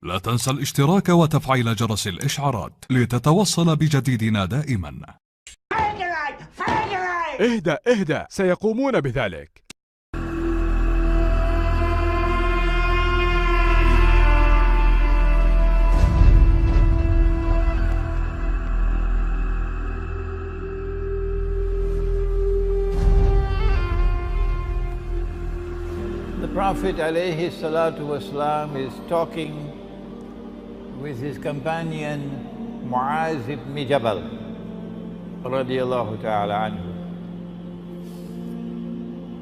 لا تنسى الاشتراك وتفعيل جرس الإشعارات لتتوصل بجديدنا دائما. اهدأ سيقومون بذلك. The Prophet alayhi salatu wasalam is talking with his companion Muaz ibn Jabal radiyallahu ta'ala anhu.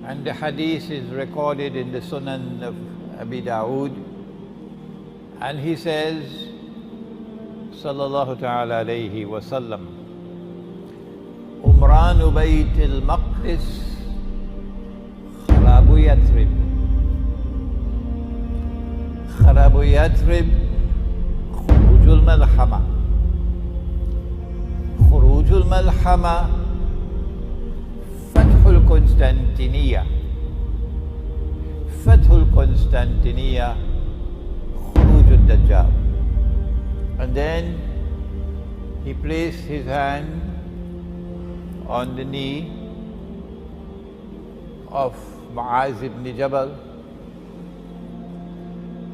And the hadith is recorded in the Sunan of Abi Dawood. And he says, sallallahu ta'ala alayhi wa sallam, Umran Bayt al-Maqdis kharabu Yathrib. خراب يثرب خروج الملحمة. خروج الملحمة فتح القسطنطينية. فتح القسطنطينية خروج الدجال. And then he placed his hand on the knee of Muaz ibn Jabal.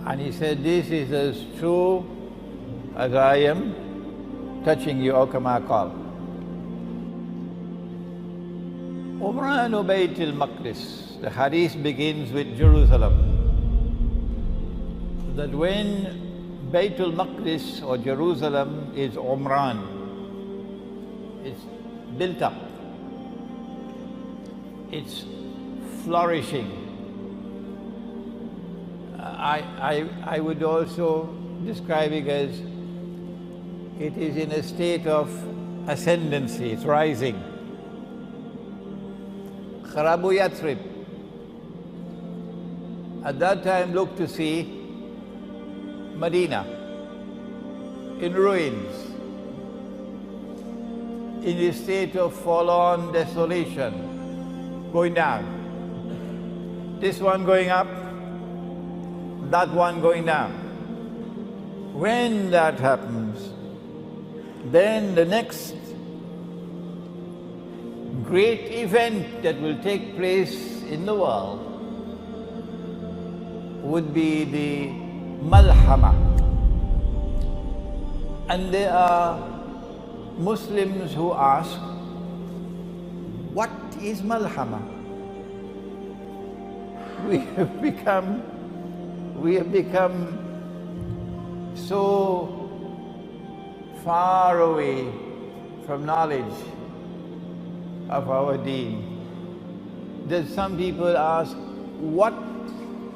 And he said, this is as true as I am touching you, O kama qal. Umran Bayt al-Maqdis. The hadith begins with Jerusalem. That when Bayt al-Maqdis or Jerusalem is Umran, it's built up, it's flourishing. I would also describe it as it is in a state of ascendancy, it's rising. Kharabu Yathrib. At that time looked to see Medina in ruins, in a state of forlorn desolation, going down. This one going up, that one going down. When that happens, then the next great event that will take place in the world would be the Malhama. And there are Muslims who ask, what is Malhama? We have become so far away from knowledge of our deen that some people ask, what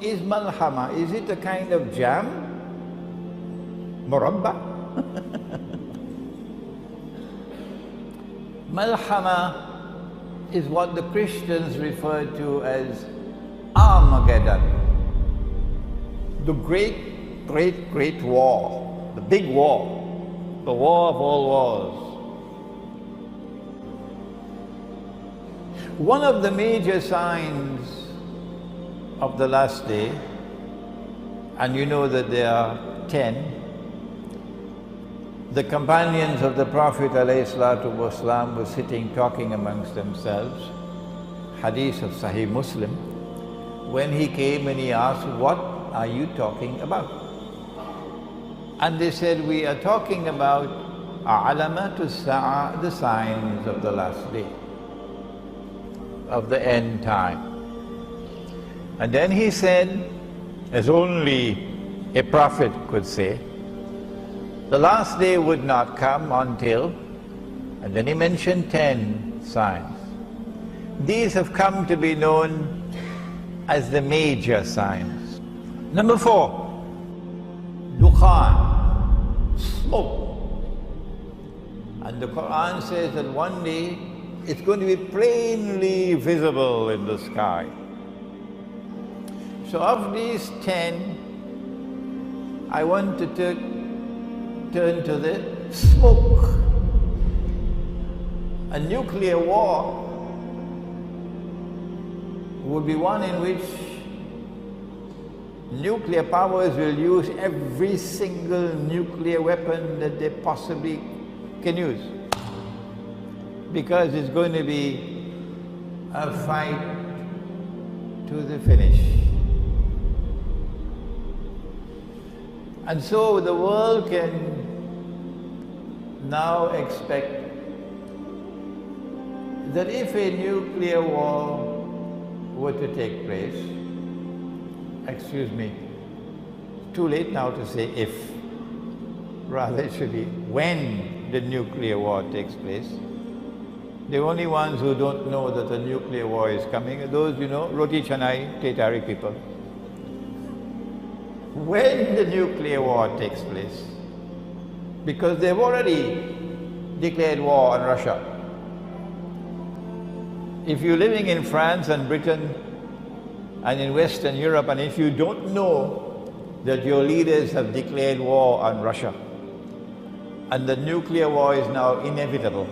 is malhama? Is it a kind of jam? Murabba? Malhama is what the Christians refer to as Armageddon. The great war, the big war, the war of all wars. One of the major signs of the last day, and you know that there are 10, the companions of the Prophet ﷺ were sitting talking amongst themselves, hadith of Sahih Muslim, when he came and he asked, what are you talking about? And they said, we are talking about alamatu sa'a, the signs of the last day, of the end time. And then he said, as only a prophet could say, the last day would not come until, and then he mentioned 10 signs. These have come to be known as the major signs. Number 4, dukhan, smoke. And the Quran says that one day it's going to be plainly visible in the sky. So of these 10, I want to turn to the smoke. A nuclear war would be one in which nuclear powers will use every single nuclear weapon that they possibly can use. Because it's going to be a fight to the finish. And so the world can now expect that if a nuclear war were to take place, excuse me, too late now to say if, rather it should be when the nuclear war takes place. The only ones who don't know that the nuclear war is coming are those, you know, Roti Canai, Tetari people. When the nuclear war takes place, because they've already declared war on Russia. If you're living in France and Britain and in Western Europe, and if you don't know that your leaders have declared war on Russia, and the nuclear war is now inevitable,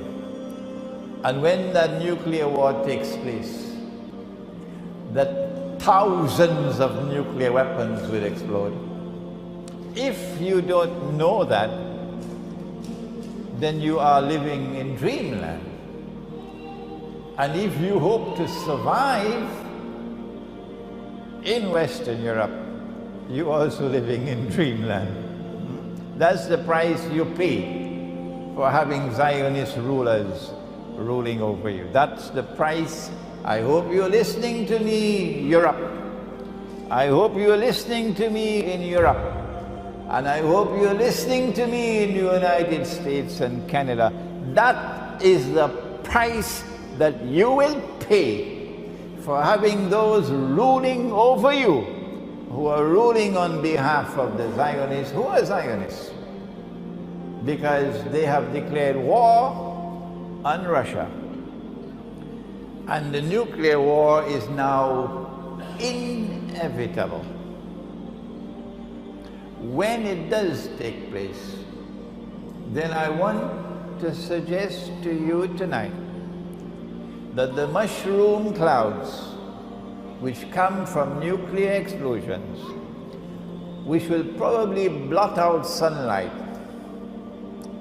and when that nuclear war takes place, that thousands of nuclear weapons will explode. If you don't know that, then you are living in dreamland. And if you hope to survive in Western Europe, you're also living in dreamland. That's the price you pay for having Zionist rulers ruling over you. That's the price. I hope you're listening to me, Europe. I hope you're listening to me in Europe. And I hope you're listening to me in the United States and Canada. That is the price that you will pay for having those ruling over you, who are ruling on behalf of the Zionists. Who are Zionists? Because they have declared war on Russia. And the nuclear war is now inevitable. When it does take place, then I want to suggest to you tonight that the mushroom clouds which come from nuclear explosions, which will probably blot out sunlight,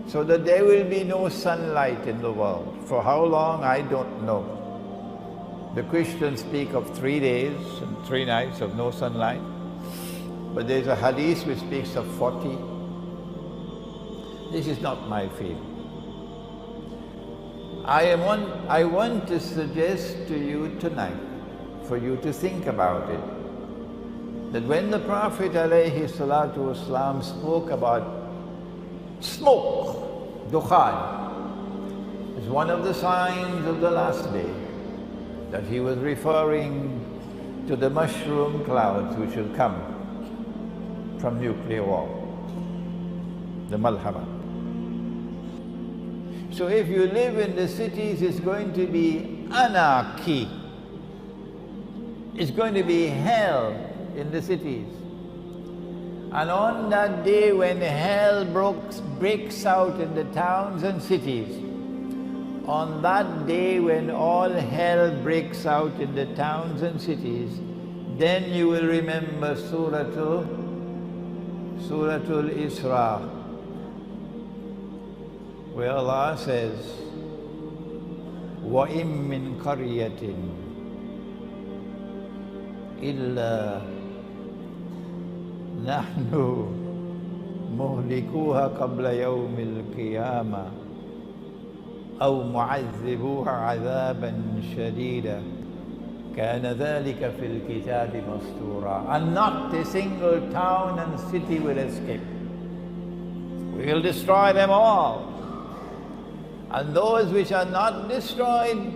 so that there will be no sunlight in the world. For how long, I don't know. The Christians speak of 3 days and 3 nights of no sunlight, but there's a hadith which speaks of 40. This is not my field. I want to suggest to you tonight, for you to think about it, that when the Prophet ﷺ spoke about smoke, dukhan, is one of the signs of the last day, that he was referring to the mushroom clouds which will come from nuclear war, the malhama. So if you live in the cities, it's going to be anarchy. It's going to be hell in the cities. And on that day when hell breaks out in the towns and cities, on that day when all hell breaks out in the towns and cities, then you will remember Suratul Isra, where Allah says, وَإِن مِّن قَرْيَةٍ إِلَّا نَحْنُ مُهْلِكُوهَا قَبْلَ يَوْمِ الْقِيَامَةِ أَوْ مُعَذِّبُوهَا عَذَابًا شَدِيدًا كَانَ ذَلِكَ فِي الْكِتَابِ مَسْطُورًا. And not a single town and city will escape. We will destroy them all. And those which are not destroyed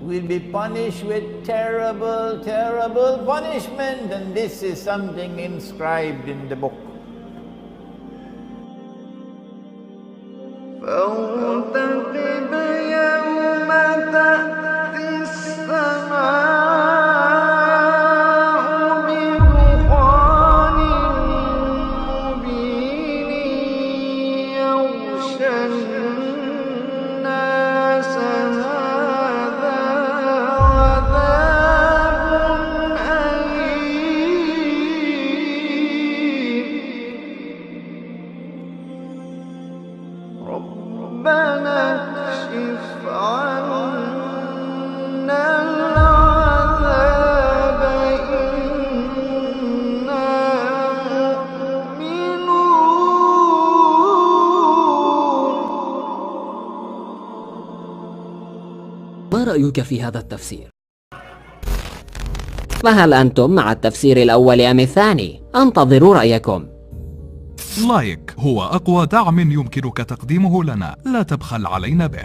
will be punished with terrible, terrible punishment. And this is something inscribed in the book. فارتقب يوم تأتي السماء بدخان مبين يغشى الناس هذا عذاب أليم فنكشف عنا العذاب إنا مؤمنون. ما رأيك في هذا التفسير؟ فهل أنتم مع التفسير الأول أم الثاني؟ انتظروا رأيكم. لايك هو أقوى دعم يمكنك تقديمه لنا، لا تبخل علينا به.